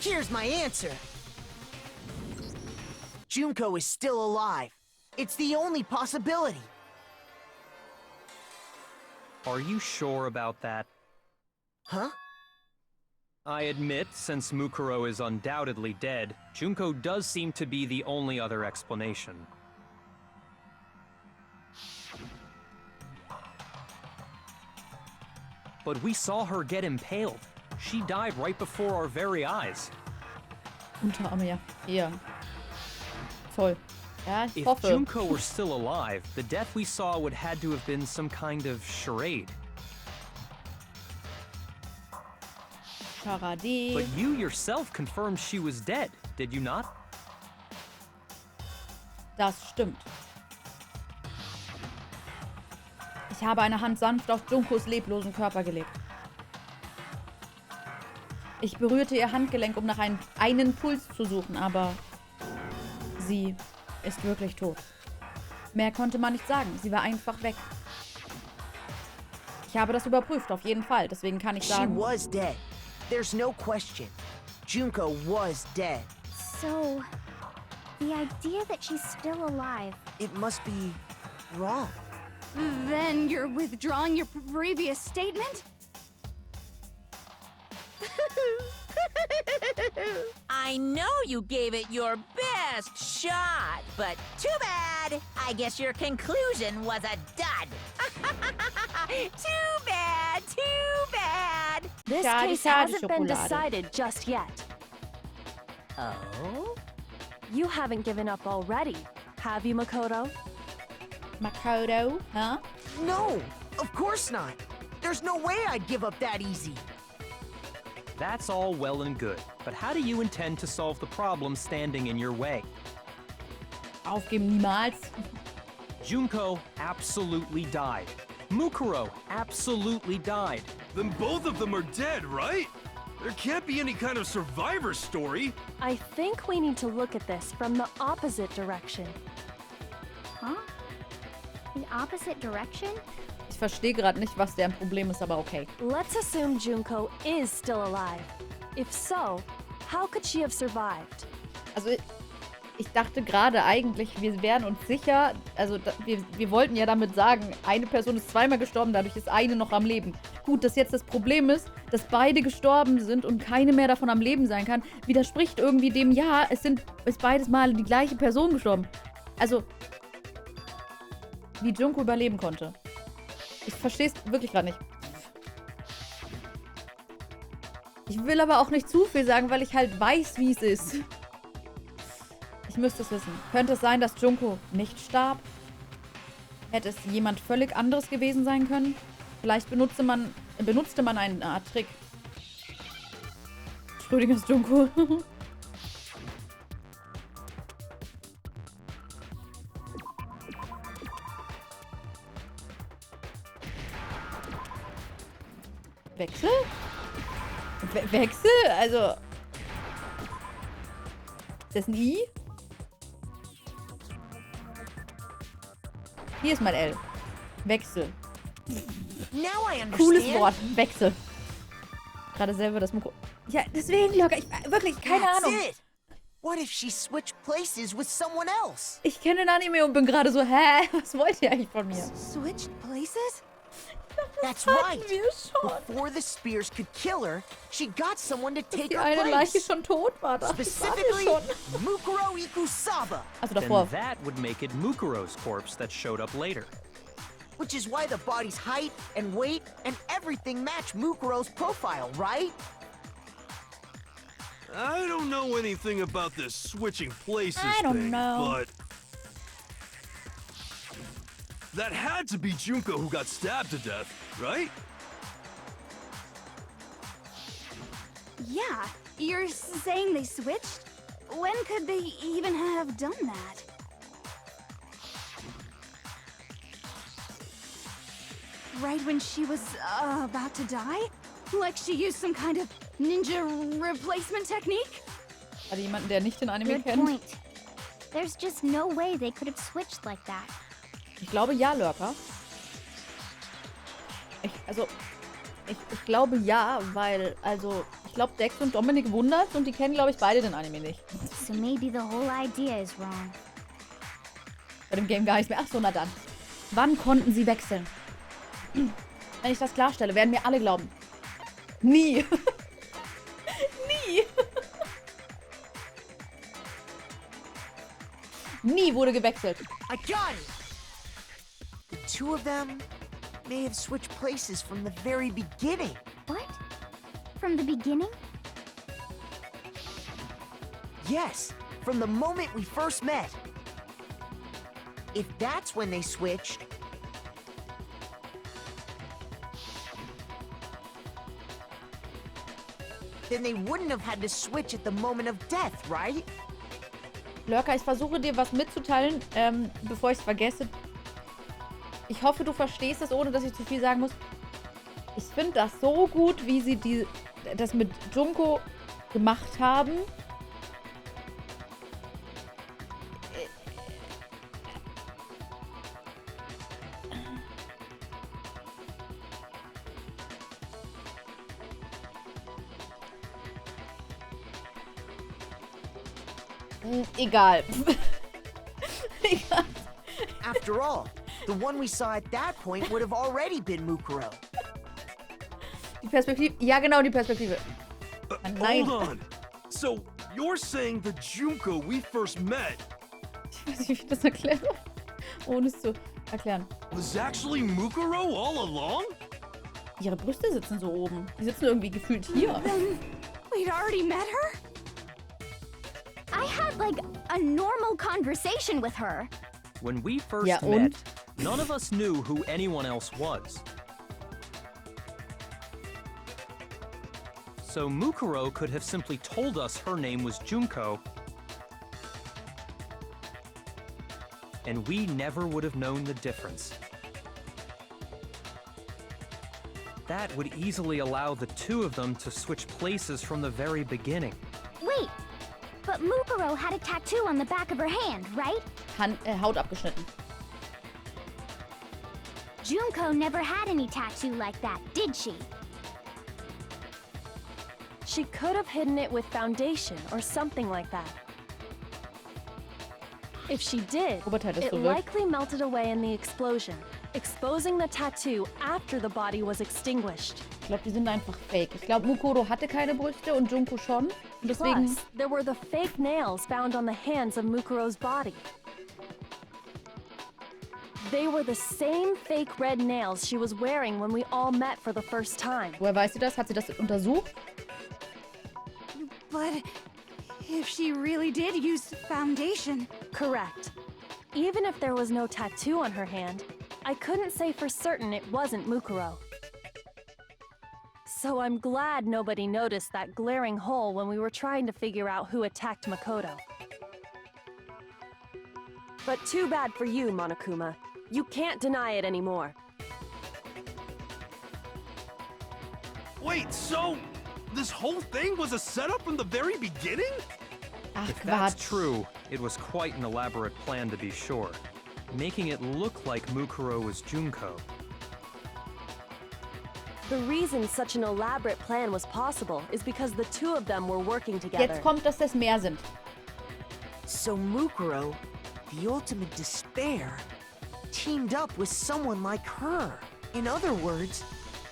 Here's my answer. Junko is still alive. It's the only possibility. Are you sure about that? Huh? I admit, since Mukuro is undoubtedly dead, Junko does seem to be the only other explanation. But we saw her get impaled. She died right before our very eyes. Unterarme, ja. Hier. Voll. Ja, ich If hoffe. Junko were still alive, the death we saw would had to have been some kind of charade. Charade. But you yourself confirmed she was dead, did you not? Das stimmt. Ich habe eine Hand sanft auf Junkos leblosen Körper gelegt. Ich berührte ihr Handgelenk, um nach einen Puls zu suchen, aber sie ist wirklich tot. Mehr konnte man nicht sagen. Sie war einfach weg. Ich habe das überprüft, auf jeden Fall. Deswegen kann ich sagen... She was dead. There's no question. Junko was dead. So, the idea that she's still alive... It must be wrong. Then you're withdrawing your previous statement? I know you gave it your best shot, but too bad. I guess your conclusion was a dud. Too bad, too bad. This Schade, case schade, hasn't been Schokolade. decided just yet. Oh? You haven't given up already, have you, Makoto? Makoto, huh? No, of course not. There's no way I'd give up that easy. That's all well and good, but how do you intend to solve the problem standing in your way? Aufgeben niemals. Junko absolutely died. Mukuro absolutely died. Then both of them are dead, right? There can't be any kind of survivor story. I think we need to look at this from the opposite direction. Huh? The opposite direction? Ich verstehe gerade nicht, was deren Problem ist, aber okay. Let's assume Junko is still alive. If so, how could she have survived? Also ich dachte gerade eigentlich, wir wären uns sicher, also wir wollten ja damit sagen, eine Person ist zweimal gestorben, dadurch ist eine noch am Leben. Gut, dass jetzt das Problem ist, dass beide gestorben sind und keine mehr davon am Leben sein kann, widerspricht irgendwie dem, ja, ist beides Mal die gleiche Person gestorben. Also, wie Junko überleben konnte. Ich verstehe es wirklich gerade nicht. Ich will aber auch nicht zu viel sagen, weil ich halt weiß, wie es ist. Ich müsste es wissen. Könnte es sein, dass Junko nicht starb? Hätte es jemand völlig anderes gewesen sein können? Vielleicht benutzte man eine Art Trick. Schrödingers Junko. Wechsel? Wechsel? Also... Ist das ein I? Hier ist mein L. Wechsel. Now I understand. Cooles Wort. Wechsel. Gerade selber das Mikro... Ja, deswegen, locker. Wirklich, keine That's Ahnung. it. What if she switched places with someone else? Ich kenne den Anime und bin gerade so, hä? Was wollt ihr eigentlich von mir? Switched places? That's hatten right. wir schon. Before the spears could kill her, she got someone to Dass take die her eine Leiche place. schon tot war. Das war Specifically, schon. Mukuro Ikusaba. Also Then davor. that would make it Mukuro's corpse that showed up later. Which is why the body's height and weight and everything match Mukuro's profile, right? I don't know anything about this switching places I don't thing, know. but... That had to be Junko who got stabbed to death, right? Yeah, you're saying they switched? When could they even have done that? Right when she was about to die? Like she used some kind of ninja replacement technique? Also jemanden, der nicht den Anime Good kennt. point. There's just no way they could have switched like that. Ich glaube ja, Lurker. Ich glaube ja, weil, also, ich Ich glaube, Dex und Dominik wundert's und die kennen, glaube ich, beide den Anime nicht. So maybe the whole idea is wrong. Bei dem Game gar nicht mehr. Ach so, na dann. Wann konnten sie wechseln? Wenn ich das klarstelle, werden mir alle glauben. Nie. Nie. Nie wurde gewechselt. I got it! The two of them may have switched places from the very beginning. What? From the beginning? Yes, from the moment we first met. If that's when they switched, then they wouldn't have had to switch at the moment of death, right? Lurker, ich versuche dir was mitzuteilen, bevor ich es vergesse. Ich hoffe, du verstehst es, ohne dass ich zu viel sagen muss. Ich finde das so gut, wie sie das mit Junko gemacht haben. Egal. Egal. After all, the one we saw at that point would have already been Mukuro. Die Perspektive. Ja, genau, die Perspektive. Nein. Hold on. So, you're saying the Junko we first met Ich weiß nicht, wie ich das erkläre. Ohne es zu erklären. was actually Mukuro all along? Ihre Brüste sitzen so oben. Die sitzen irgendwie gefühlt hier. Then we'd already met her? I had like a normal conversation with her. When we first Ja, met, und? none of us knew who anyone else was. So Mukuro could have simply told us her name was Junko, and we never would have known the difference. That would easily allow the two of them to switch places from the very beginning. Wait, but Mukuro had a tattoo on the back of her hand, right? Haut abgeschnitten. Junko never had any tattoo like that, did she? She could have hidden it with foundation or something like that. If she did, Oberteil ist it so wirkt. likely melted away in the explosion, exposing the tattoo after the body was extinguished. Ich glaube, die sind einfach fake. Ich glaube, Mukuro hatte keine Brüste und Junko schon. Und deswegen. Plus, there were the fake nails found on the hands of Mukuro's body. They were the same fake red nails she was wearing when we all met for the first time. Woher weiß sie das? Hat sie das untersucht? But if she really did use foundation... Correct. Even if there was no tattoo on her hand, I couldn't say for certain it wasn't Mukuro. So I'm glad nobody noticed that glaring hole when we were trying to figure out who attacked Makoto. But too bad for you, Monokuma. You can't deny it anymore. Wait, so this whole thing was a setup from the very beginning? Ach, If that's Quatsch. true, it was quite an elaborate plan to be sure, making it look like Mukuro was Junko. The reason such an elaborate plan was possible is because the two of them were working together. Jetzt kommt, dass das mehr sind. So Mukuro, the ultimate despair, teamed up with someone like her. In other words,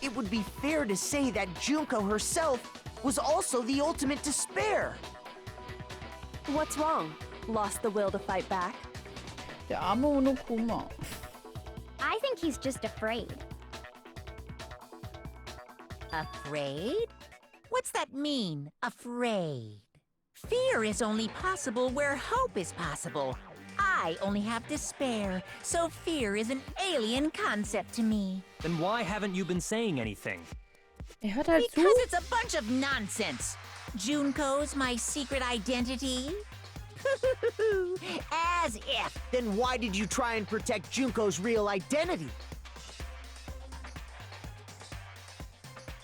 it would be fair to say that Junko herself was also the ultimate despair. What's wrong? Lost the will to fight back? Der arme Monokuma. I think he's just afraid. Afraid? What's that mean, afraid? Fear is only possible where hope is possible. I only have despair, so fear is an alien concept to me. Then why haven't you been saying anything? Hört halt zu. Because it's a bunch of nonsense. Junko's my secret identity? As if. Then why did you try and protect Junko's real identity?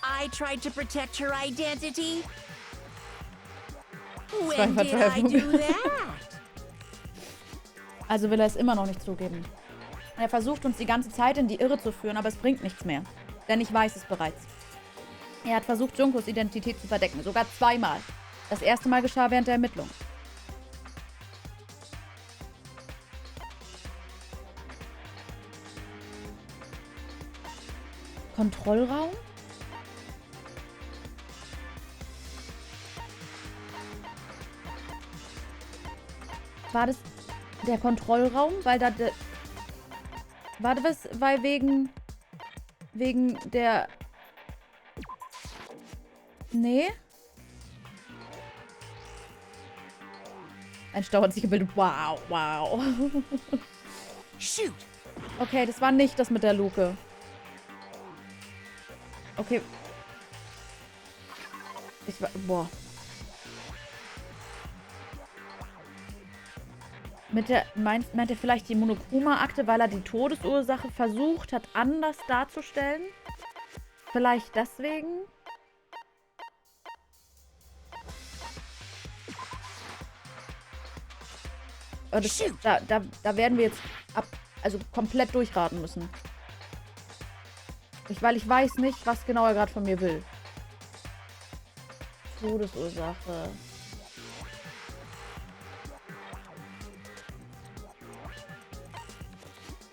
I tried to protect her identity? war When did I Vertreibung. do that? Also will er es immer noch nicht zugeben. Er versucht uns die ganze Zeit in die Irre zu führen, aber es bringt nichts mehr. Denn ich weiß es bereits. Er hat versucht, Junkos Identität zu verdecken. Sogar zweimal. Das erste Mal geschah während der Ermittlung. Kontrollraum? War das der Kontrollraum? Weil da... War das, weil wegen der... Nee? Ein Stau hat sich gebildet. Wow, wow. Shoot! Okay, das war nicht das mit der Luke. Okay. Boah. Meint er vielleicht die Monokuma-Akte, weil er die Todesursache versucht hat, anders darzustellen? Vielleicht deswegen? Da werden wir jetzt also komplett durchraten müssen. Weil ich weiß nicht, was genau er gerade von mir will. Todesursache.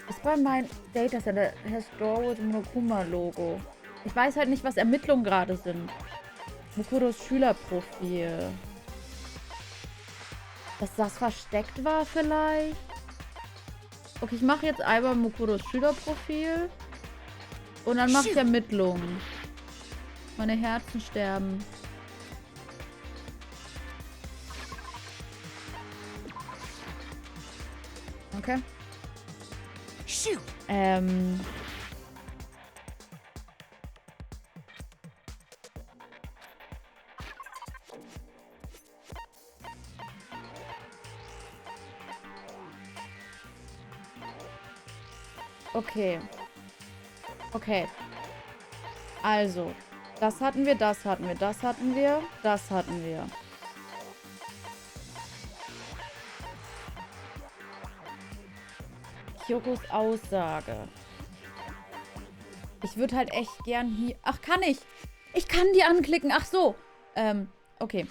Ist bei meinem Datacenter Historical Monokuma-Logo. Ich weiß halt nicht, was Ermittlungen gerade sind. Mukuros Schülerprofil. Dass das versteckt war vielleicht? Okay, ich mache jetzt einmal Mukuros Schülerprofil. Und dann mache ich Ermittlungen. Meine Herzen sterben. Okay. Okay. Okay. Also. Das hatten wir, das hatten wir, das hatten wir, das hatten wir. Kyokos Aussage. Ich würde halt echt gern hier... Ach, kann ich? Ich kann die anklicken. Ach so. Okay.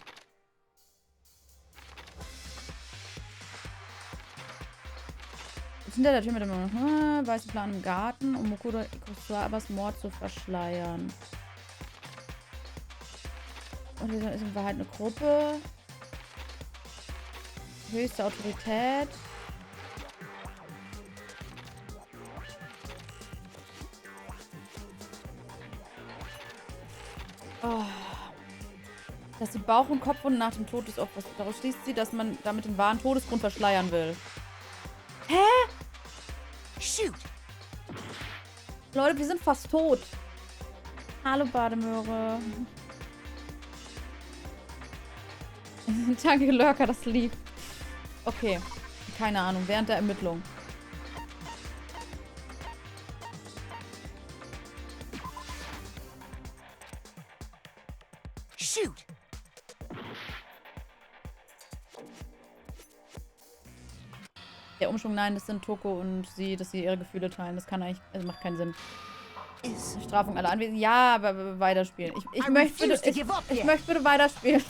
Hinter der Tür mit dem weißen Plan im Garten, um Mukuro Ikusawas Mord zu verschleiern. Und wir sind in Wahrheit eine Gruppe. Höchste Autorität. Oh. Dass sie Bauch- und Kopfwunden nach dem Tod des Opfers. Daraus schließt sie, dass man damit den wahren Todesgrund verschleiern will. Hä? Shoot! Leute, wir sind fast tot. Hallo, Bademöhre. Danke, Lurker, das lieb. Okay. Keine Ahnung, während der Ermittlung. Shoot! Der Umschwung, nein, das sind Toko und sie, dass sie ihre Gefühle teilen. Das kann eigentlich, also macht keinen Sinn. Strafung aller Anwesenden. Ja, aber weiterspielen. Ich möchte bitte weiterspielen.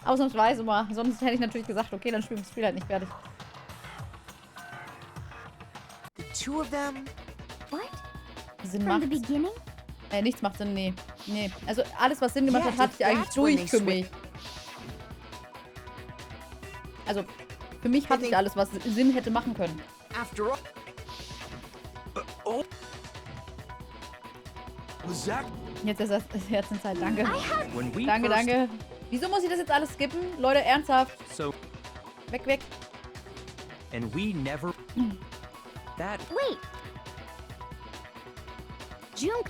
Ausnahmsweise mal. Sonst hätte ich natürlich gesagt, okay, dann spielen wir das Spiel halt nicht fertig. The two of them? What? Sinn From the macht. beginning? Nichts macht Sinn, nee. Nee. Also alles, was Sinn gemacht hat, hatte ich eigentlich durch für mich. Also, für mich hatte ich alles, was Sinn hätte machen können. After all. Oh. Was that? Jetzt ist das Herzenzeit, danke. When we Danke, first- danke. Wieso muss ich das jetzt alles skippen? Leute, ernsthaft. So, Weg, weg. and we never... That... Wait. Junk.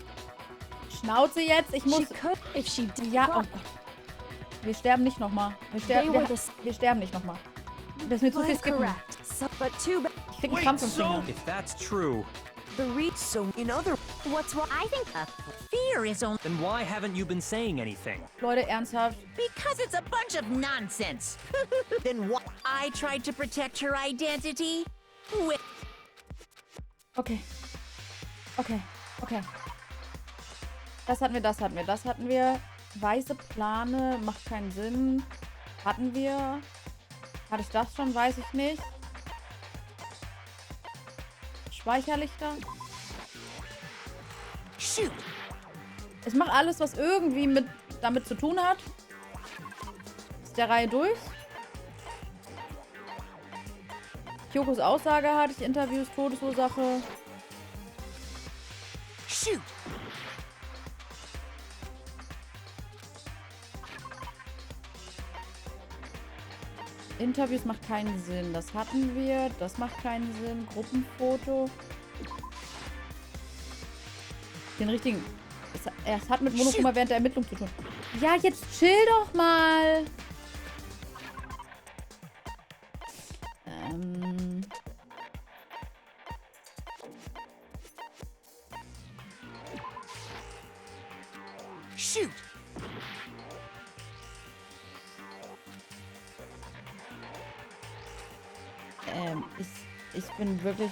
Schnauze jetzt, ich muss... She could if she did. Ja, oh Gott. Wir sterben nicht nochmal. Wir sterben nicht nochmal. Das ist mir zu viel skippen. Correct. So, but too bad. Ich krieg einen Wait, Krampf im so- Finger. If that's true, The re So, in other. What's wrong? I think Fear is only then why haven't you been saying anything? Leute, ernsthaft. because it's a bunch of nonsense. Then what? I tried to protect her identity with Okay. Okay. Okay. Das hatten wir, das hatten wir, das hatten wir. Weiße Plane, macht keinen Sinn. Hatten wir. Hatte ich das schon? Weiß ich nicht. Speicherlichter. Shoot! Ich mache alles, was irgendwie damit zu tun hat. Ist der Reihe durch. Kyokos Aussage hatte ich, Interviews, Todesursache. Shoot! Interviews macht keinen Sinn. Das hatten wir. Das macht keinen Sinn. Gruppenfoto. Den richtigen. Es hat mit Monokuma während der Ermittlung zu tun. Ja, jetzt chill doch mal. Shoot! Ich bin wirklich...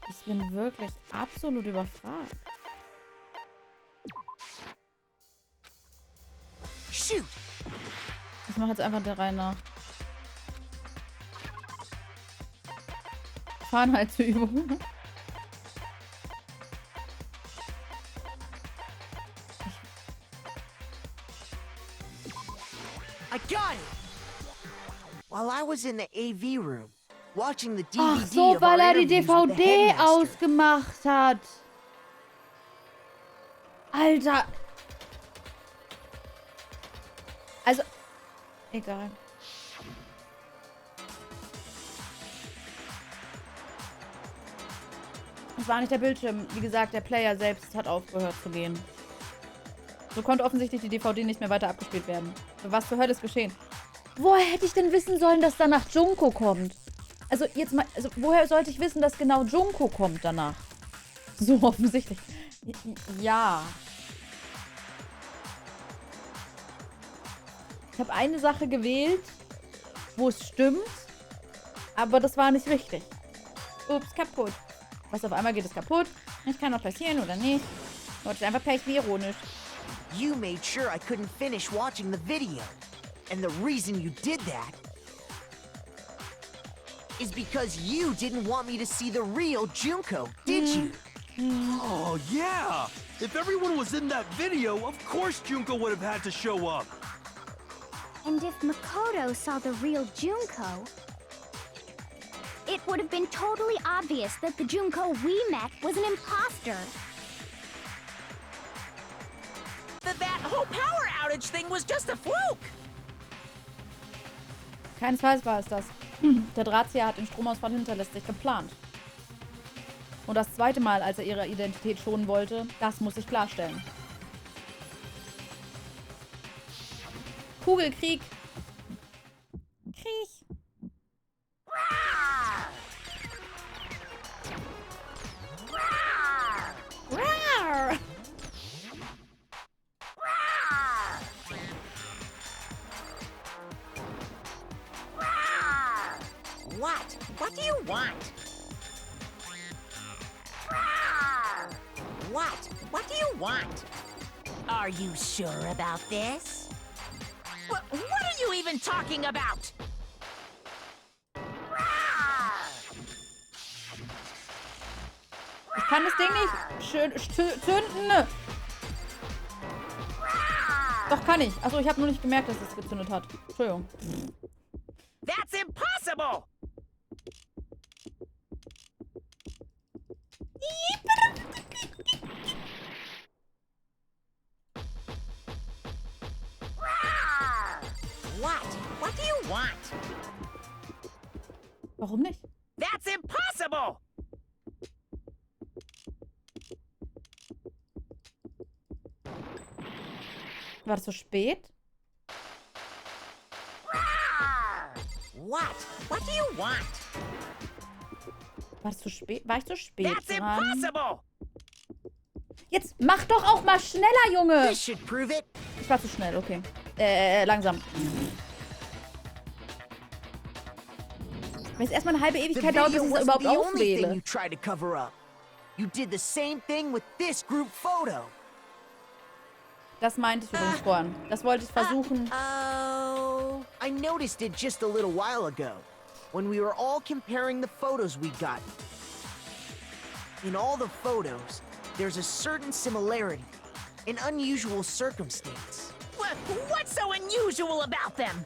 Ich bin wirklich absolut überfragt. Shoot! Ich mache jetzt einfach der Reihe nach. Fahrenheitsübung. I got it! While I was in the AV room, watching the DVD Ach so, of our weil er die interviews with the DVD headmaster. ausgemacht hat. Alter. Also, egal. Es war nicht der Bildschirm. Wie gesagt, der Player selbst hat aufgehört zu gehen. So konnte offensichtlich die DVD nicht mehr weiter abgespielt werden. Was zur Hölle ist geschehen? Woher hätte ich denn wissen sollen, dass danach Junko kommt? Also jetzt mal, also woher sollte ich wissen, dass genau Junko kommt danach? So offensichtlich. Ja. Ich habe eine Sache gewählt, wo es stimmt, aber das war nicht richtig. Ups, kaputt. Was auf einmal geht es kaputt. Ich kann noch passieren oder nicht. Leute, einfach Pech, wie ironisch. You made sure I couldn't finish watching the video. And the reason you did that is because you didn't want me to see the real Junko, did you? Oh, yeah! If everyone was in that video, of course Junko would have had to show up. And if Makoto saw the real Junko, it would have been totally obvious that the Junko we met was an imposter. That whole power outage thing was just a fluke. Keinesfalls war es das. Der Drahtzieher hat den Stromausfall hinterlistig geplant. Und das zweite Mal, als er ihre Identität schonen wollte, das muss ich klarstellen. Kugelkrieg. Krieg. Rar. What? What do you want? What? What do you want? Are you sure about this? What are you even talking about? Ich kann das Ding nicht schön zünden. Doch, kann ich. Achso, ich habe nur nicht gemerkt, dass es gezündet hat. Entschuldigung. That's impossible! What? What do you want? Warum nicht? That's impossible! War das so spät? What? What do you want? War das zu spät? War ich zu spät That's dran? impossible! Jetzt mach doch auch mal schneller, Junge! This should prove it. Ich war zu schnell, okay. Langsam. Wenn es erstmal eine halbe The Ewigkeit dauert, bis video ich es wasn't überhaupt the only thing auswähle. you tried to cover up. You did the same thing with this group photo. Das meinte ich übrigens vorhin. Das wollte ich versuchen. Oh. I noticed it just a little while ago, when we were all comparing the photos we'd gotten. In all the photos, there's a certain similarity, an unusual circumstance. What's so unusual about them?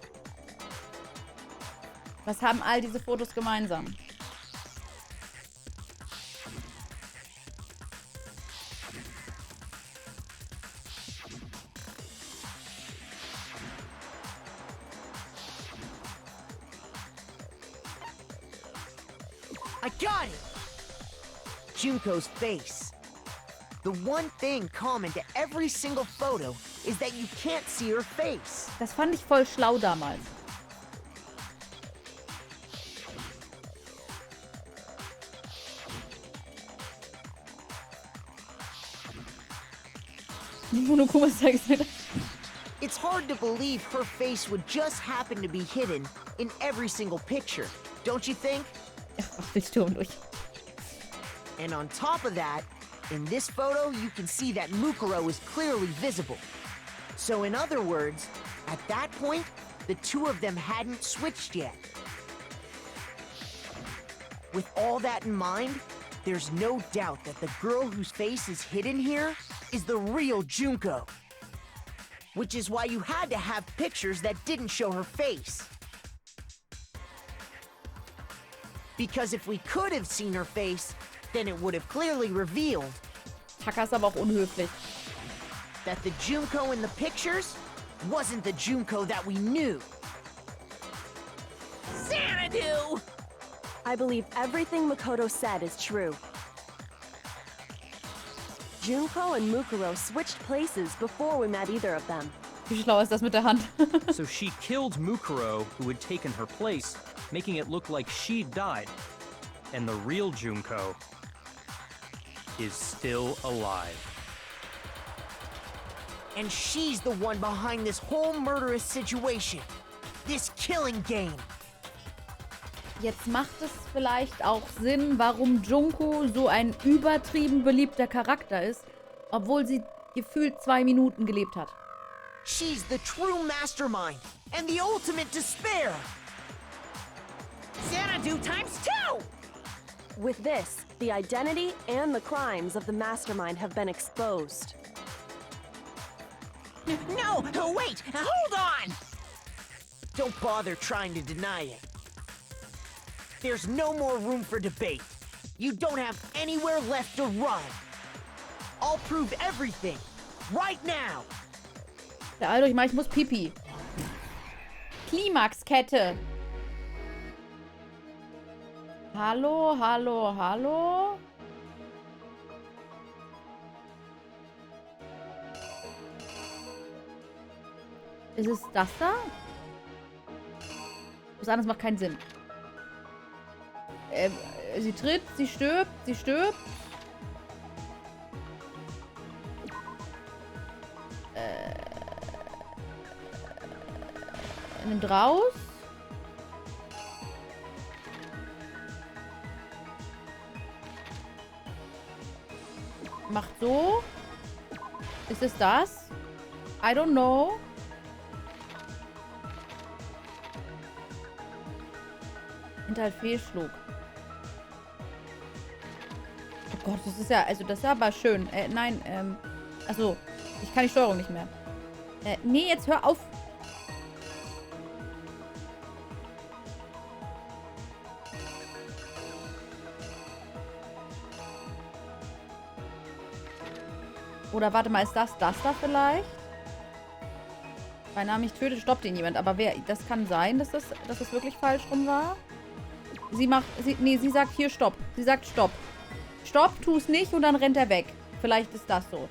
Was haben all diese Fotos gemeinsam? I got it! Junko's face. The one thing common to every single photo is that you can't see her face. Das fand ich voll schlau damals. Monokuma ist da gesagt. It's hard to believe her face would just happen to be hidden in every single picture, don't you think? Ach, Bildschirm durch. And on top of that, in this photo, you can see that Mukuro is clearly visible. So in other words, at that point, the two of them hadn't switched yet. With all that in mind, there's no doubt that the girl whose face is hidden here is the real Junko. Which is why you had to have pictures that didn't show her face. Because if we could have seen her face, then it would have clearly revealed Taka ist aber auch unhöflich. that the Junko in the pictures wasn't the Junko that we knew. Xanadu! I believe everything Makoto said is true. Junko and Mukuro switched places before we met either of them. Wie schlau ist das mit der Hand? So she killed Mukuro, who had taken her place, making it look like she'd died. And the real Junko is still alive. And she's the one behind this whole murderous situation. This killing game. Jetzt macht es vielleicht auch Sinn, warum Junko so ein übertrieben beliebter Charakter ist, obwohl sie gefühlt 2 Minuten gelebt hat. She's the true mastermind and the ultimate despair. Xanadu times 2! With this, the identity and the crimes of the mastermind have been exposed. No, wait! Hold on! Don't bother trying to deny it. There's no more room for debate. You don't have anywhere left to run. I'll prove everything, right now. Beeilt euch mal, ich muss pipi. Klimaxkette. Hallo, hallo, hallo? Ist es das da? Was anderes macht keinen Sinn. Sie tritt, sie stirbt, sie stirbt. Nimmt raus. Macht so. Ist es das? I don't know. Hinterhalt Fehlschlug. Oh Gott, das ist ja, also das ist aber schön. Nein, achso, ich kann die Steuerung nicht mehr. Nee, jetzt hör auf. Oder warte mal, ist das da vielleicht? Bei Namen mich tötet, stoppt ihn jemand. Aber wer, das kann sein, dass das wirklich falsch rum war. Sie sagt hier Stopp. Sie sagt Stopp. Stopp, tu es nicht und dann rennt er weg. Vielleicht ist das so.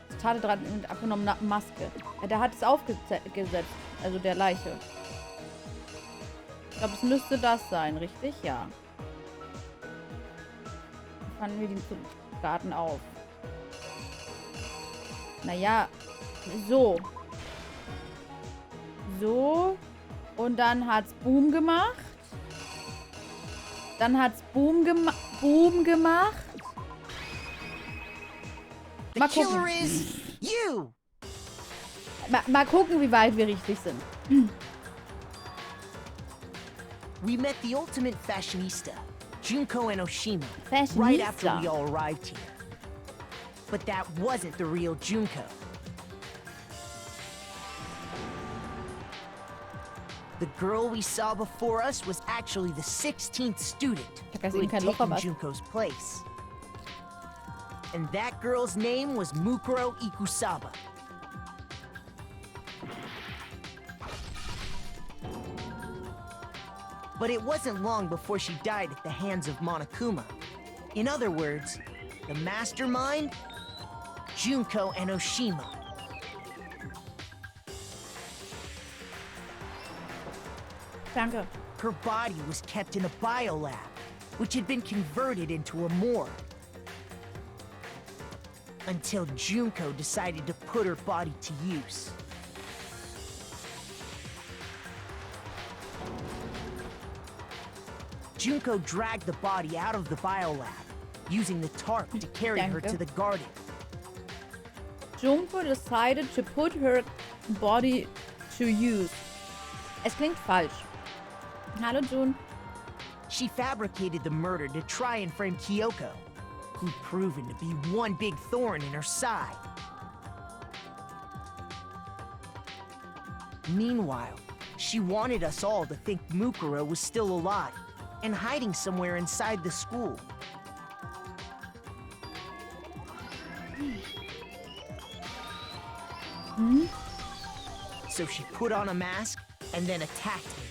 Zitate dran mit abgenommener Maske. Der hat es aufgesetzt. Also der Leiche. Ich glaube, es müsste das sein, richtig? Ja. Fangen wir den Garten auf. Naja, so. So. Und dann hat's Boom gemacht. Dann hat's Boom gemacht. The Mal killer gucken. is you! Mal gucken, wie weit wir richtig sind. We met the ultimate fashionista, Junko Enoshima, right Fashionista. after we all arrived here. But that wasn't the real Junko. The girl we saw before us was actually the 16th student Da who ist had kein Loch taken was. Junko's place. And that girl's name was Mukuro Ikusaba. But it wasn't long before she died at the hands of Monokuma. In other words, the mastermind, Junko Enoshima. Danke. Her body was kept in a biolab, which had been converted into a morgue. Until Junko decided to put her body to use. Junko dragged the body out of the biolab, using the tarp to carry her to the garden. Junko decided to put her body to use. Es klingt falsch. Hallo, Jun. She fabricated the murder to try and frame Kyoko, who'd proven to be one big thorn in her side. Meanwhile, she wanted us all to think Mukuro was still alive and hiding somewhere inside the school. So she put on a mask and then attacked me.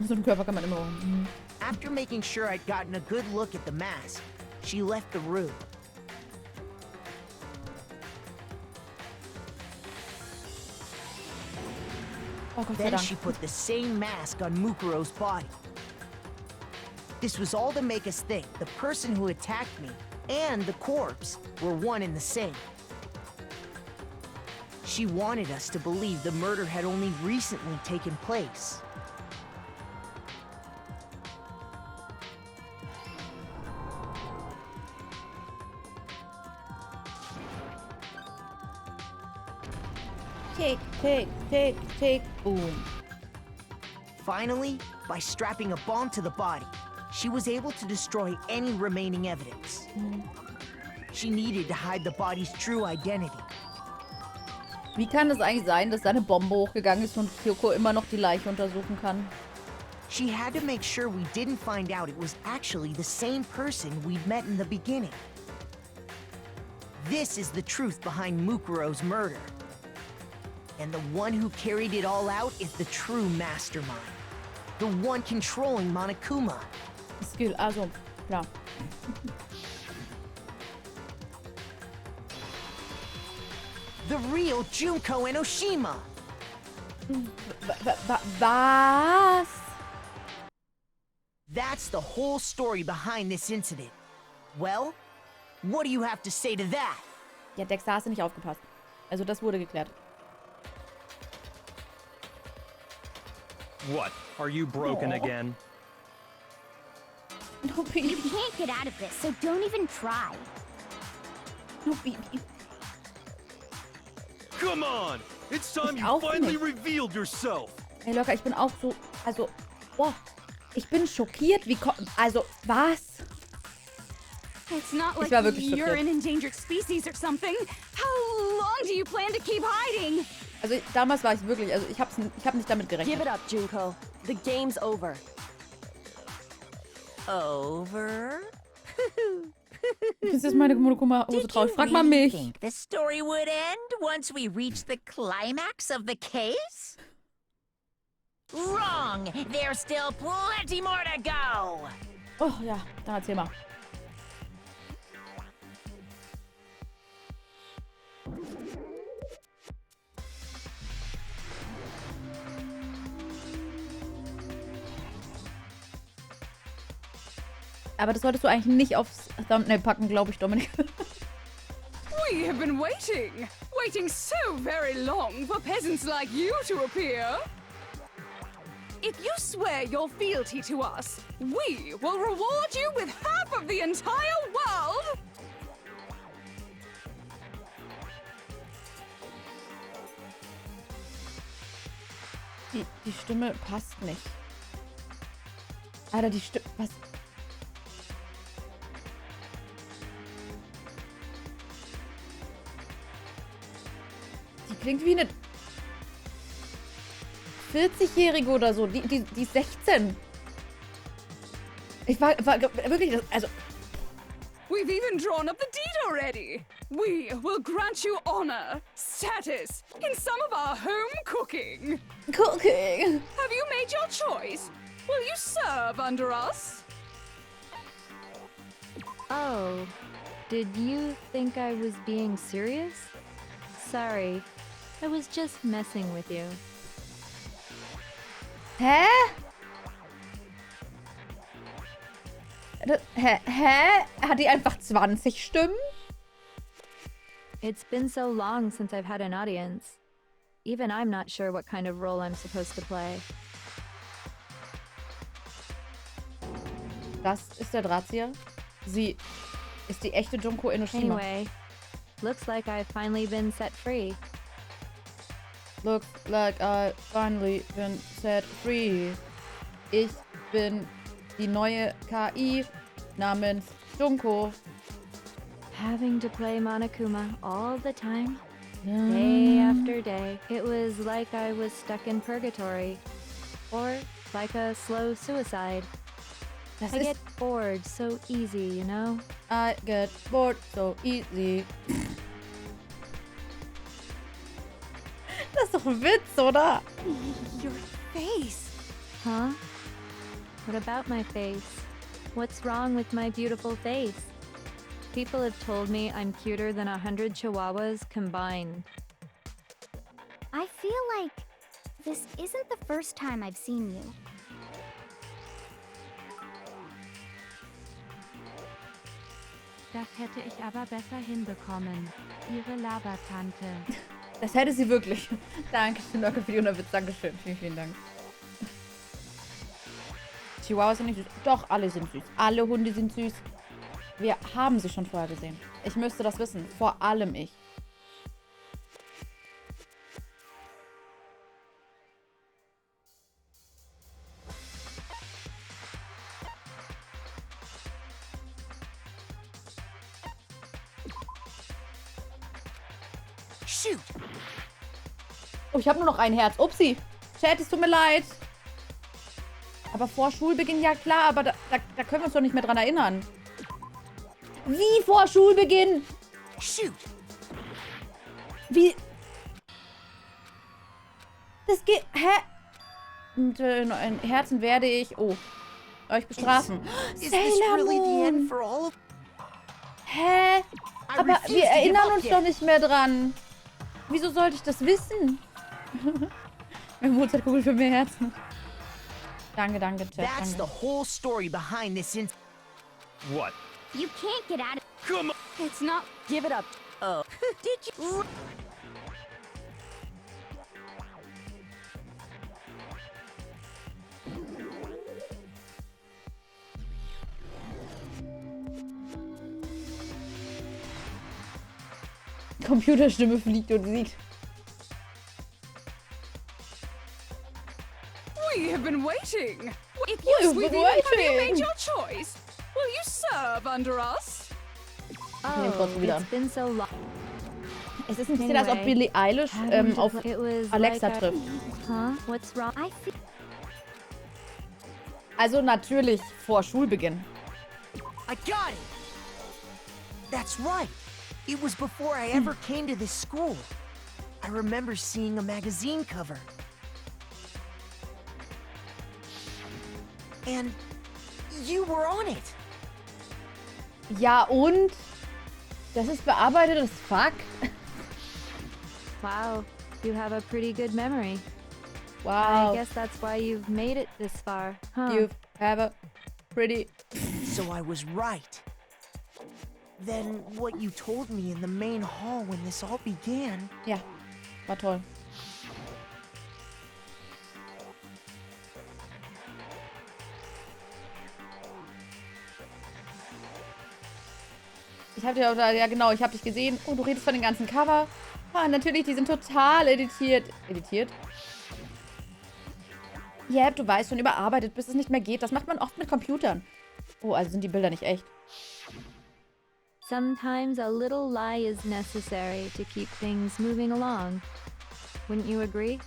So einen Körper kann man immer rum. After making sure I'd gotten a good look at the mask, she left the room. Oh Gott sei Then Dank. she put the same mask on Mukuro's body. This was all to make us think the person who attacked me and the corpse were one and the same. She wanted us to believe the murder had only recently taken place. Tick, tick, tick, tick, boom. Finally, by strapping a bomb to the body, she was able to destroy any remaining evidence. She needed to hide the body's true identity. Wie kann es eigentlich sein, dass da eine Bombe hochgegangen ist und Kyoko immer noch die Leiche untersuchen kann? She had to make sure we didn't find out it was actually the same person we'd met in the beginning. This is the truth behind Mukuro's murder. And the one who carried it all out is the true mastermind. The one controlling Monokuma. Skill, also, klar. The real Junko Enoshima. Was? That's the whole story behind this incident. Well, what do you have to say to that? Ja, Dexter, hast du nicht aufgepasst. Also das wurde geklärt. What? Are you broken again? No, baby. You can't get out of this, so don't even try. No, baby. Come on! It's time Ich you auch finally nicht. revealed yourself! Hey, locker, ich bin auch so, also, boah. Ich bin schockiert, wie also, was? It's not like war wirklich you're schockiert. an endangered species or something. How long do you plan to keep hiding? Also, damals war ich wirklich, also ich hab nicht damit Give gerechnet. it up, Junko. The game's over. Over? Das ist meine Monokuma-Hose Did traurig. you Frag mal really mich. think the story would end once we reached the climax of the case? Wrong! There's still plenty more to go! Oh ja, dann erzähl mal. Aber das solltest du eigentlich nicht aufs Thumbnail packen, glaube ich, Dominik. We have been waiting. waiting so very long for peasants like you to appear. If you swear your fealty to us, we will reward you with half of the entire world! Die Stimme passt nicht. Alter, die Stimme... Was? Die klingt wie eine 40-Jährige oder so. Die ist 16. Ich war wirklich... Also... We've even drawn up the deed already. We will grant you honor, status, in some of our home cooking. Cooking. Have you made your choice? Will you serve under us? Oh, did you think I was being serious? Sorry, I was just messing with you. Hä? Hä? Hat die einfach 20 Stimmen? It's been so long since I've had an audience. Even I'm not sure what kind of role I'm supposed to play. Das ist der Drahtzieher. Sie ist die echte Junko Enoshima. Anyway, looks like I've finally been set free. Looks like I've finally been set free. Ich bin die neue KI namens Junko. Having to play Monokuma all the time, day after day. It was like I was stuck in purgatory. Or like a slow suicide. I get bored so easy, you know? I get bored so easy. Das ist doch ein Witz, oder? Your face. Huh? What about my face? What's wrong with my beautiful face? People have told me I'm cuter than 100 chihuahuas combined. I feel like this isn't the first time I've seen you. Das hätte ich aber besser hinbekommen. Ihre Labertante. Das hätte sie wirklich. Dankeschön, danke für die Unterwitz. Dankeschön. Vielen, vielen Dank. Chihuahuas sind nicht süß. Doch, alle sind süß. Alle Hunde sind süß. Wir haben sie schon vorher gesehen. Ich müsste das wissen. Vor allem ich. Shoot! Oh, ich habe nur noch ein Herz. Upsi. Chat, es tut mir leid. Aber vor Schulbeginn, ja klar, aber da können wir uns doch nicht mehr dran erinnern. Wie vor Schulbeginn? Shoot! Wie? Das geht... Hä? Und in Herzen werde ich... Oh. Euch bestrafen. Sailor Moon! Hä? Aber wir erinnern uns doch nicht mehr dran. Wieso sollte ich das wissen? Eine Mozartkugel für mehr Herzen. Danke, danke, Chat. That's the whole story behind this What? You can't get out of... Come on! It's not. Give it up. Oh. Did you... Computerstimme fliegt und siegt. We have been waiting. If We've yes, been we've have you waiting. made your choice? Will you serve under us? Oh, it's been so long. Es ist ein bisschen, als ob Billie Eilish auf Alexa trifft. Huh? What's wrong? I feel... Also natürlich vor Schulbeginn. I got it! That's right. It was before I ever came to this school. I remember seeing a magazine cover. And you were on it. Ja und? Das ist bearbeitet as fuck. Wow, you have a pretty good memory. Wow. I guess that's why you've made it this far, huh? You have a pretty... So I was right. than what you told me in the main hall when this all began. Ja, war toll. Ich hab dich auch da, ja genau, ich hab dich gesehen. Oh, du redest von den ganzen Cover. Ah, natürlich, die sind total editiert. Editiert? Ja, du weißt schon, überarbeitet, bis es nicht mehr geht. Das macht man oft mit Computern. Oh, also sind die Bilder nicht echt. Sometimes a little lie is necessary to keep things moving along. Wouldn't you agree?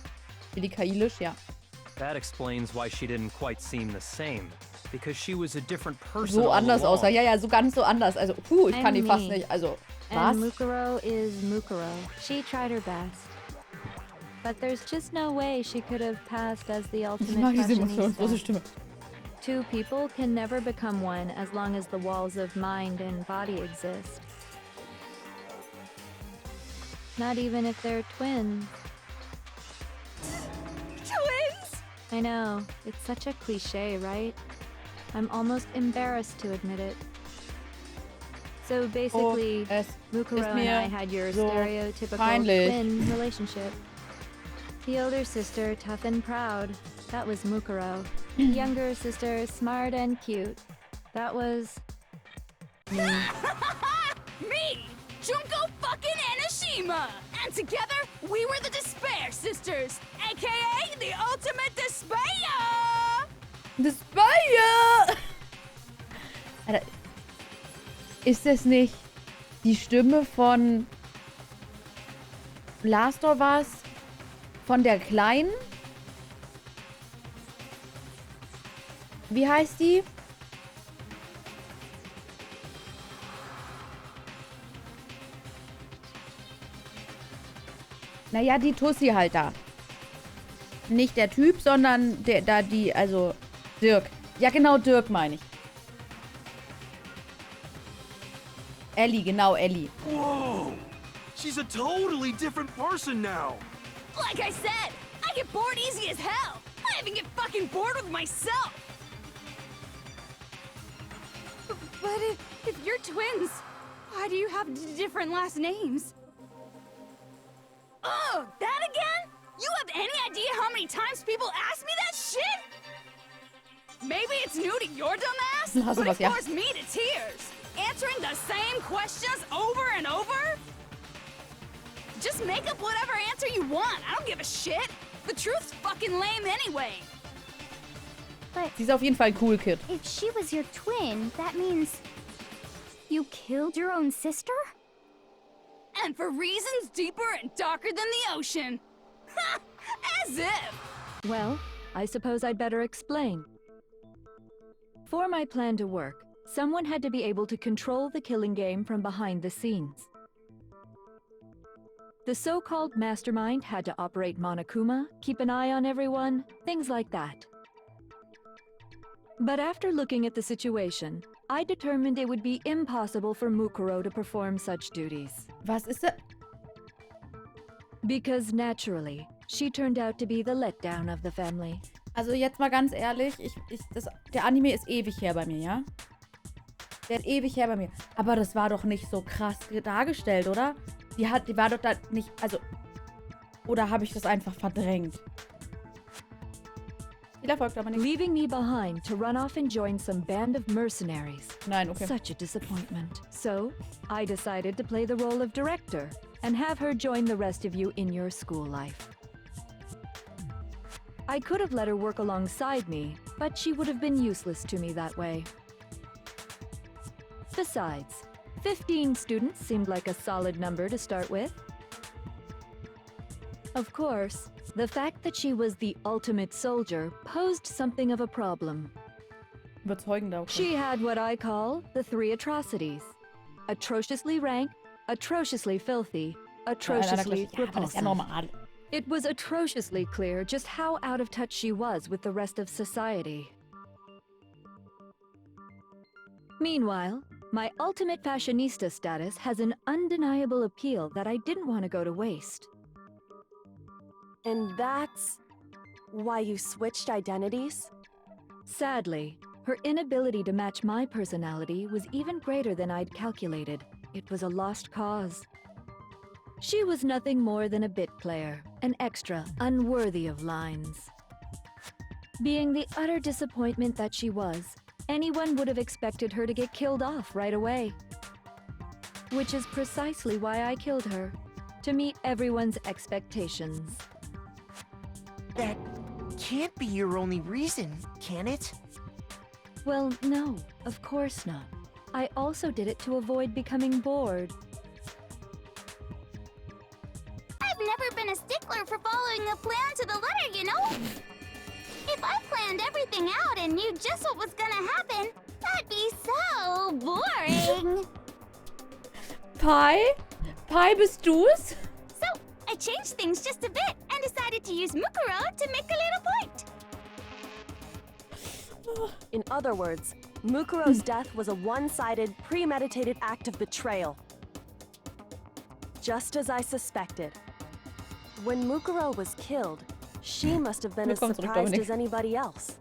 Physikalisch, ja. That explains why she didn't quite seem the same. Because she was a different person. So all anders along. aussah. Ja, ja, so ganz so anders. Also, ich kann die fast nicht. Also, was? And Mukuro is Mukuro. She tried her best. But there's just no way she could have passed as the Ich ultimate mag diese emotionslose fashionista. Stimme. Two people can never become one as long as the walls of mind and body exist. Not even if they're twins. Twins? I know, it's such a cliche, right? I'm almost embarrassed to admit it. So basically, es Mukuro ist and mir I had your so stereotypical peinlich. twin relationship. The older sister, tough and proud. That was Mukuro. The younger sister, smart and cute. That was... Me! Junko fucking Enoshima! And together, we were the Despair Sisters, aka the Ultimate Despair! Despair! Alter, ist das nicht die Stimme von Blastor was? Von der Kleinen? Wie heißt die? Naja, die Tussi halt da. Nicht der Typ, sondern also Dirk. Ja, genau, Dirk meine ich. Ellie, genau, Ellie. Whoa! She's a totally different person now. Like I said, I get bored easy as hell. I even get fucking bored with myself. But if you're twins, why do you have different last names? Oh, that again? You have any idea how many times people ask me that shit? Maybe it's new to your dumb ass, but it forced me to tears. Answering the same questions over and over? Just make up whatever answer you want. I don't give a shit. The truth's fucking lame anyway. But Sie ist auf jeden Fall ein cool Kid. if she was your twin, that means you killed your own sister? And for reasons deeper and darker than the ocean. Ha! As if! Well, I suppose I'd better explain. For my plan to work, someone had to be able to control the killing game from behind the scenes. The so-called mastermind had to operate Monokuma, keep an eye on everyone, things like that. But after looking at the situation, I determined it would be impossible for Mukuro to perform such duties. Was ist das? Because naturally, she turned out to be the letdown of the family. Also jetzt mal ganz ehrlich, der Anime ist ewig her bei mir, ja? Der ist ewig her bei mir. Aber das war doch nicht so krass dargestellt, oder? Die war doch da nicht, also... Oder habe ich das einfach verdrängt? Viel Erfolg, aber nicht. Leaving me behind to run off and join some band of mercenaries. Nein, okay. Such a disappointment. So, I decided to play the role of director and have her join the rest of you in your school life. I could have let her work alongside me, but she would have been useless to me that way. Besides, 15 students seemed like a solid number to start with. Of course, the fact that she was the ultimate soldier posed something of a problem. Überzeugend auch. She had what I call the three atrocities. Atrociously rank, atrociously filthy, atrociously repulsive. It was atrociously clear just how out of touch she was with the rest of society. Meanwhile, my ultimate fashionista status has an undeniable appeal that I didn't want to go to waste. And that's why you switched identities? Sadly, Her inability to match my personality was even greater than I'd calculated. It was a lost cause. She was nothing more than a bit player, an extra, unworthy of lines. Being the utter disappointment that she was, anyone would have expected her to get killed off right away. Which is precisely why I killed her, to meet everyone's expectations. That can't be your only reason, can it? Well, no, of course not. I also did it to avoid becoming bored. I've never been a stickler for following a plan to the letter, you know? If I planned everything out and knew just what was gonna happen, that'd be so boring. Pi? Pi, bist du's? So, I changed things just a bit and decided to use Mukuro to make a little point. In other words, Mukuro's death was a one-sided, premeditated act of betrayal. Just as I suspected. When Mukuro was killed, she must have been as surprised as anybody else.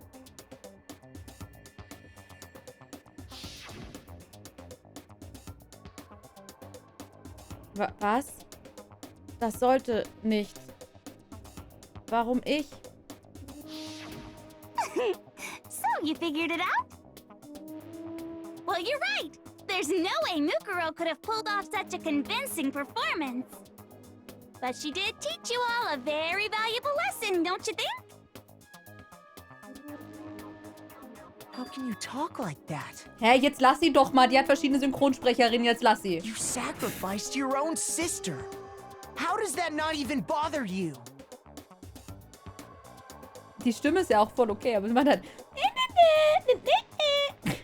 Was? Das sollte nicht. Warum ich? So, you figured it out? Well, you're right. There's no way Mukuro could have pulled off such a convincing performance. But she did teach you all a very valuable lesson, don't you think? How can you talk like that? Hä, jetzt lass sie doch mal. Die hat verschiedene Synchronsprecherinnen. Jetzt lass sie. You sacrificed your own sister. How does that not even bother you? Die Stimme ist ja auch voll okay, aber sie macht halt...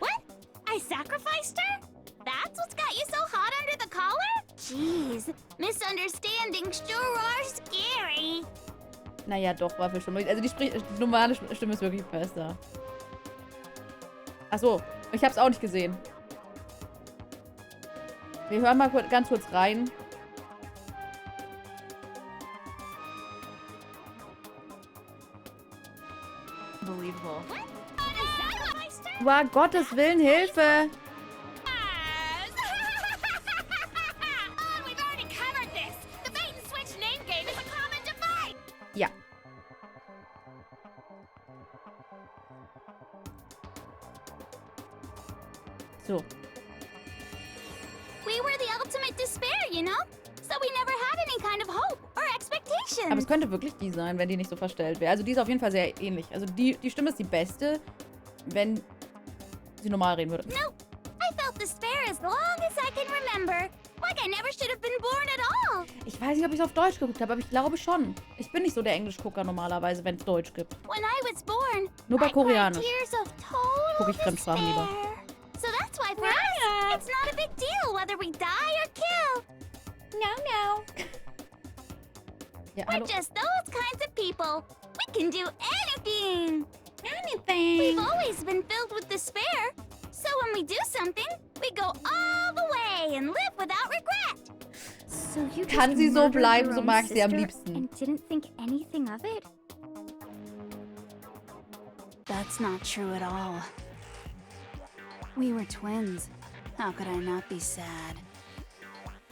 What? I sacrificed her? That's what's got you so hot under the collar? Jeez, misunderstandings sure are scary. Naja, doch, war für Stimme. Also die normale Stimme ist wirklich besser. Achso, ich hab's auch nicht gesehen. Wir hören mal ganz kurz rein. Unbelievable. Wow, Gottes Willen, Hilfe! Ja. So. We were the ultimate despair, you know? So we never had any kind of hope or expectation. Aber es könnte wirklich die sein, wenn die nicht so verstellt wäre. Also die ist auf jeden Fall sehr ähnlich. Also die Stimme ist die beste, wenn sie normal reden würde. No, I felt despair as long as I can remember. Like I never should have been born at all. Ich weiß nicht, ob ich es auf Deutsch geguckt habe, aber ich glaube schon. Ich bin nicht so der Englischgucker normalerweise, wenn es Deutsch gibt. When I was born, nur bei Koreanisch. Gucke ich Despair. Fremdsprachen lieber. So that's why for us, it's not a big deal whether we die or kill. No. Ja, We're hallo. just those kinds of people. We can do anything. We've always been filled with despair. So when we do something, we go all the way and live without regret. So you just Kann sie so murdered bleiben, your so own mag ich sie am sister liebsten. and didn't think anything of it? That's not true at all. We were twins. How could I not be sad?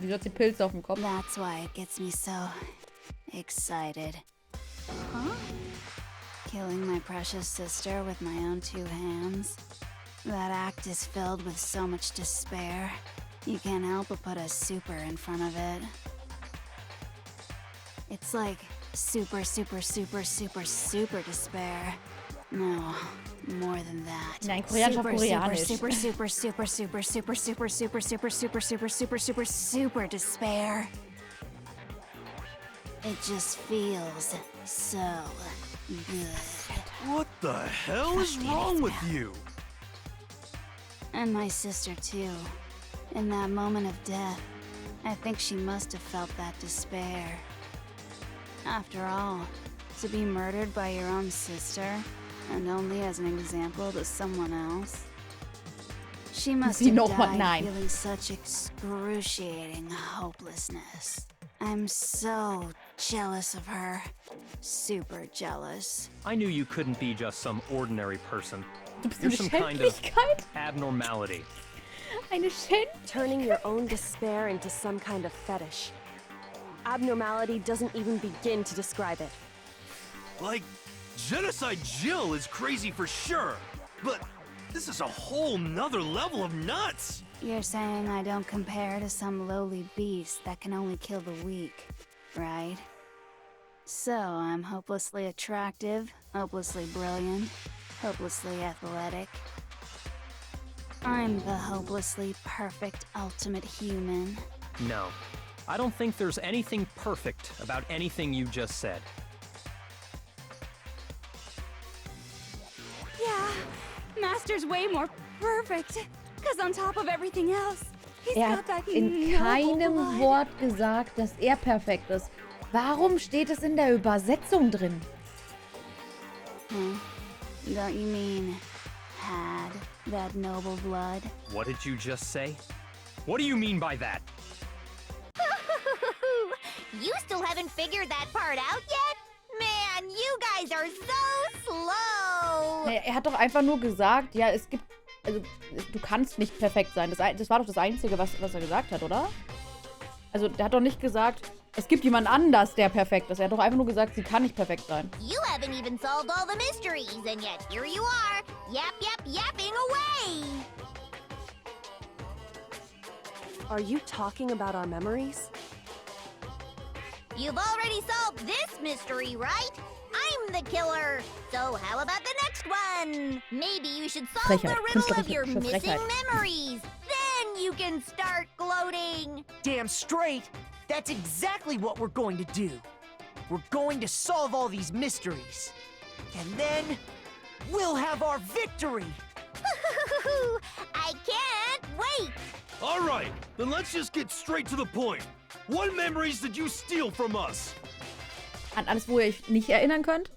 Wieso hat sie Pilze auf dem Kopf? That's why it gets me so excited. Huh? Killing my precious sister with my own two hands. That act is filled with so much despair. You can't help but put a super in front of it. It's like super, super, super, super, super despair. No, more than that. Nein, Koreanisch auf Koreanisch. Super, super, super, super, super, super, super, super, super, super, super, super, super despair. It just feels so good. What the hell is wrong with you? And my sister too. In that moment of death, I think she must have felt that despair. After all, to be murdered by your own sister, and only as an example to someone else. She must have died feeling such excruciating hopelessness. I'm so jealous of her. Super jealous. I knew you couldn't be just some ordinary person. Du bist You're eine some kind of Schändlichkeit. abnormality. Eine Turning your own despair into some kind of fetish. Abnormality doesn't even begin to describe it. Like, Genocide Jill is crazy for sure, but this is a whole nother level of nuts! You're saying I don't compare to some lowly beast that can only kill the weak, right? So I'm hopelessly attractive, hopelessly brilliant, hopelessly athletic. I'm the hopelessly perfect ultimate human. No, I don't think there's anything perfect about anything you just said. Yeah, Master's way more perfect. Because on top of everything else, he's got that in keinem noble blood. Wort gesagt, dass er perfekt ist. Warum steht es in der Übersetzung drin? Don't you mean had that noble blood? What did you just say? What do you mean by that? You still haven't figured that part out yet? Man, you guys are so slow! Naja, er hat doch einfach nur gesagt, ja, es gibt... Also, du kannst nicht perfekt sein. Das war doch das Einzige, was er gesagt hat, oder? Also, der hat doch nicht gesagt, es gibt jemand anders, der perfekt ist. Er hat doch einfach nur gesagt, sie kann nicht perfekt sein. You haven't even solved all the mysteries, and yet here you are, yapping away! Are you talking about our memories? You've already solved this mystery, right? I'm the killer. So how about the next one? Maybe you should solve the riddle of your missing memories. Then you can start gloating. Damn straight. That's exactly what we're going to do. We're going to solve all these mysteries. And then we'll have our victory. I can't wait. All right, then let's just get straight to the point. What memories did you steal from us? An alles, wo ihr euch nicht erinnern könnt?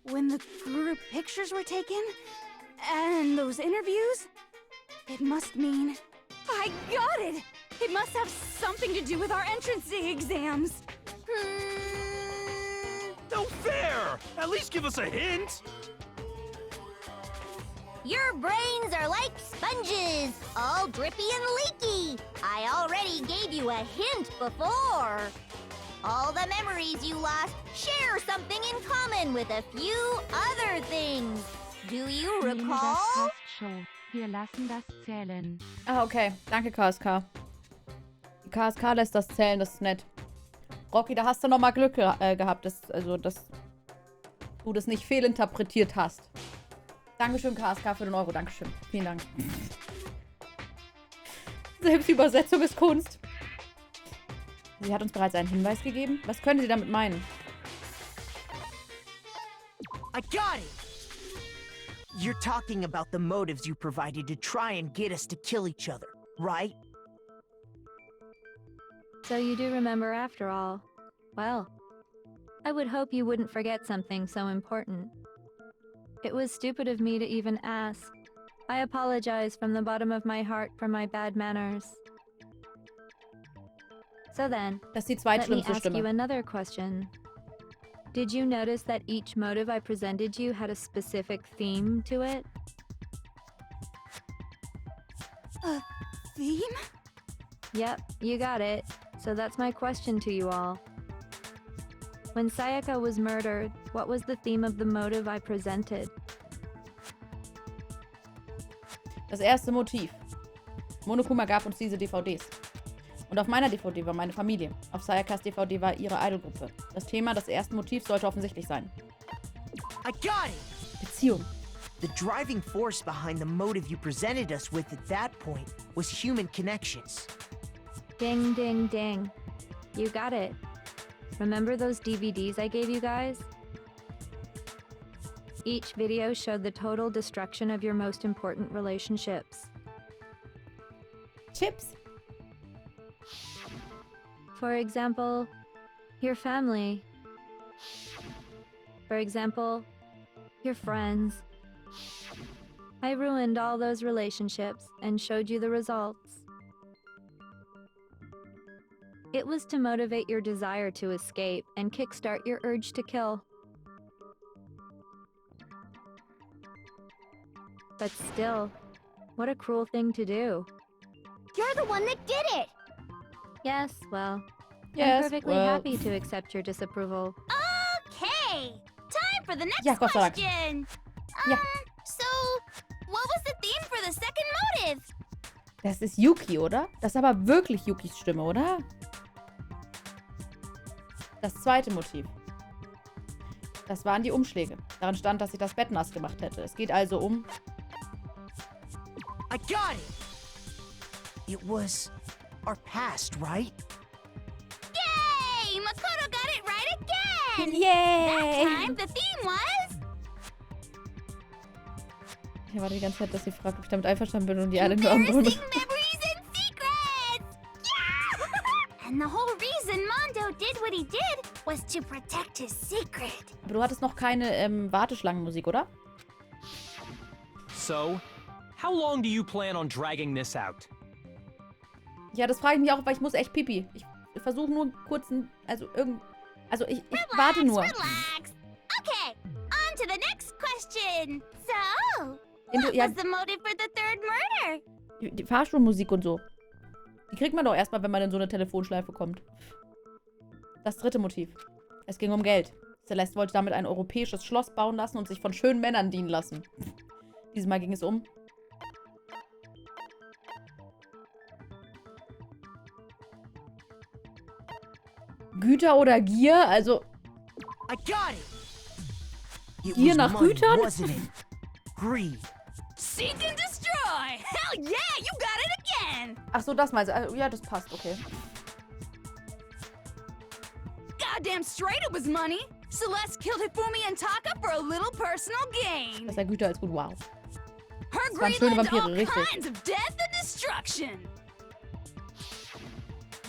When the group pictures were taken, and those interviews, it must mean... I got it! It must have something to do with our entrance exams. No fair! At least give us a hint! Your brains are like sponges, all drippy and leaky. I already gave you a hint before. All the memories you lost share something in common with a few other things. Do you recall? Das passt schon. Wir lassen das zählen. Ah, okay. Danke, KSK. Die KSK lässt das zählen, das ist nett. Rocky, da hast du nochmal Glück gehabt, dass du das nicht fehlinterpretiert hast. Dankeschön, KSK, für den Euro. Dankeschön. Vielen Dank. Selbst Übersetzung ist Kunst. Sie hat uns bereits einen Hinweis gegeben. Was können Sie damit meinen? I got it! You're talking about the motives you provided to try and get us to kill each other, right? So you do remember after all. Well, I would hope you wouldn't forget something so important. It was stupid of me to even ask. I apologize from the bottom of my heart for my bad manners. So then, das ist die let me zweitschlimmste ask Stimme. you another question. Did you notice that each motive I presented you had a specific theme to it? A theme? Yep, you got it. So that's my question to you all. When Sayaka was murdered, what was the theme of the motive I presented? Das erste Motiv. Monokuma gab uns diese DVDs. Und auf meiner DVD war meine Familie. Auf Sayakas DVD war ihre Idolgruppe. Das Thema des ersten Motivs sollte offensichtlich sein. I got it! Beziehung. The driving force behind the motive you presented us with at that point was human connections. Ding, ding, ding. You got it. Remember those DVDs I gave you guys? Each video showed the total destruction of your most important relationships. Chips. For example, your family. For example, your friends. I ruined all those relationships and showed you the results. It was to motivate your desire to escape and kickstart your urge to kill. But still, what a cruel thing to do. You're the one that did it! Yes, well, Yes, I'm perfectly well. happy to accept your disapproval. Okay! Time for the next Ja, Gott sei Dank. question! Ja. So, what was the theme for the second motive? Das ist Yuki, oder? Das ist aber wirklich Yukis Stimme, oder? Das zweite Motiv. Das waren die Umschläge. Darin stand, dass ich das Bett nass gemacht hätte. Es geht also um... I got it! It was our past, right? Yay! Makoto got it right again! Yay! That time the theme was... Ich warte die ganze Zeit, dass sie fragt, ob ich damit einverstanden bin und die alle nur am Boden. Embarrassing memories and secrets! Yeah! And the whole reason Mondo did what he did was to protect his secret. Aber du hattest noch keine Warteschlangenmusik, oder? So, how long do you plan on dragging this out? Ja, das frage ich mich auch, weil ich muss echt pipi. Ich versuche nur einen kurzen, also ich warte nur. Relax. Okay, on to the next question. So, What was the motive for the third murder? Die Fahrstuhlmusik und so. Die kriegt man doch erstmal, wenn man in so eine Telefonschleife kommt. Das dritte Motiv. Es ging um Geld. Celeste wollte damit ein europäisches Schloss bauen lassen und sich von schönen Männern dienen lassen. Diesmal ging es um... Güter oder Gier? Also... I got it! It Gier was nach money, Gütern? wasn't it? Greed. Seek and destroy! Hell yeah, you got it again! Ach so, das meinst du. Also, ja, das passt, okay. Goddamn straight it was money! Celeste killed Hifumi and Taka for a little personal gain. Besser Güter als gut, wow. Her Das waren greed schöne led to all Vampire, richtig. kinds of death and destruction.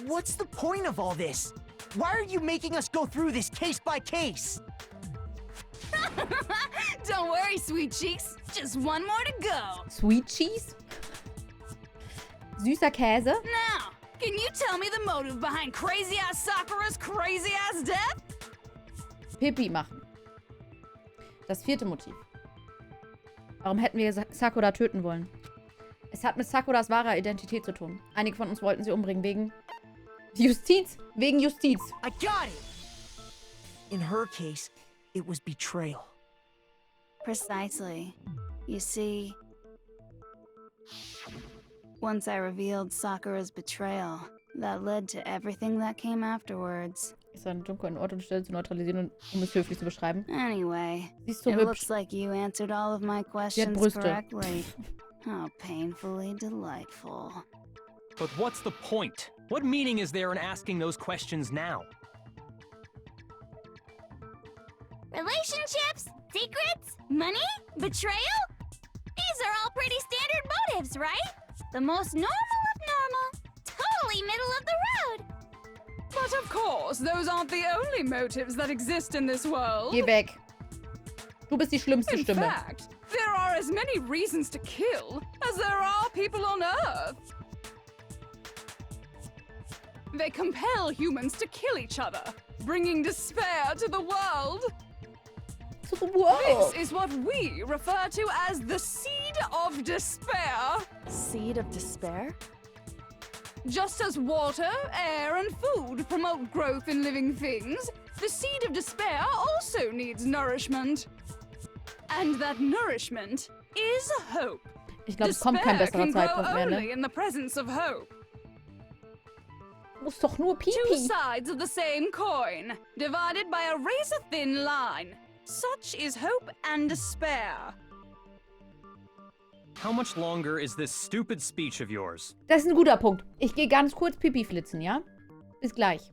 What's the point of all this? Why are you making us go through this case by case? Don't worry, sweet cheeks. Just one more to go. Sweet Cheese? Süßer Käse? Now, can you tell me the motive behind crazy-ass Sakura's crazy-ass death? Pipi machen. Das vierte Motiv. Warum hätten wir Sakura töten wollen? Es hat mit Sakuras wahrer Identität zu tun. Einige von uns wollten sie umbringen wegen... Justiz! Wegen Justiz. I got it! In her case, it was betrayal. Precisely. You see, once I revealed Sakura's betrayal, that led to everything that came afterwards. Ist ein dunkler Ort und Stelle zu neutralisieren, um es höflich zu beschreiben. Anyway, Sie ist so it hübsch. looks like you answered all of my Sie hat questions Brüste. correctly. How painfully delightful. But what's the point? What meaning is there in asking those questions now? Relationships? Secrets? Money? Betrayal? These are all pretty standard motives, right? The most normal of normal. Totally middle of the road. But of course, those aren't the only motives that exist in this world. Geh weg. Du bist die schlimmste In Stimme. fact, there are as many reasons to kill as there are people on Earth. They compel humans to kill each other, bringing despair to the world. Whoa. This is what we refer to as the seed of despair. Seed of despair? Just as water, air, and food promote growth in living things, the seed of despair also needs nourishment. And that nourishment is hope. Ich glaube, es kommt kein Despair besserer can grow Zeitpunkt mehr, only ne? in the presence of hope. Muss doch nur Two Pipi. sides of the same coin, divided by a razor-thin line. Such is hope and despair. How much longer is this stupid speech of yours? Das ist ein guter Punkt. Ich gehe ganz kurz Pipi flitzen, ja? Bis gleich.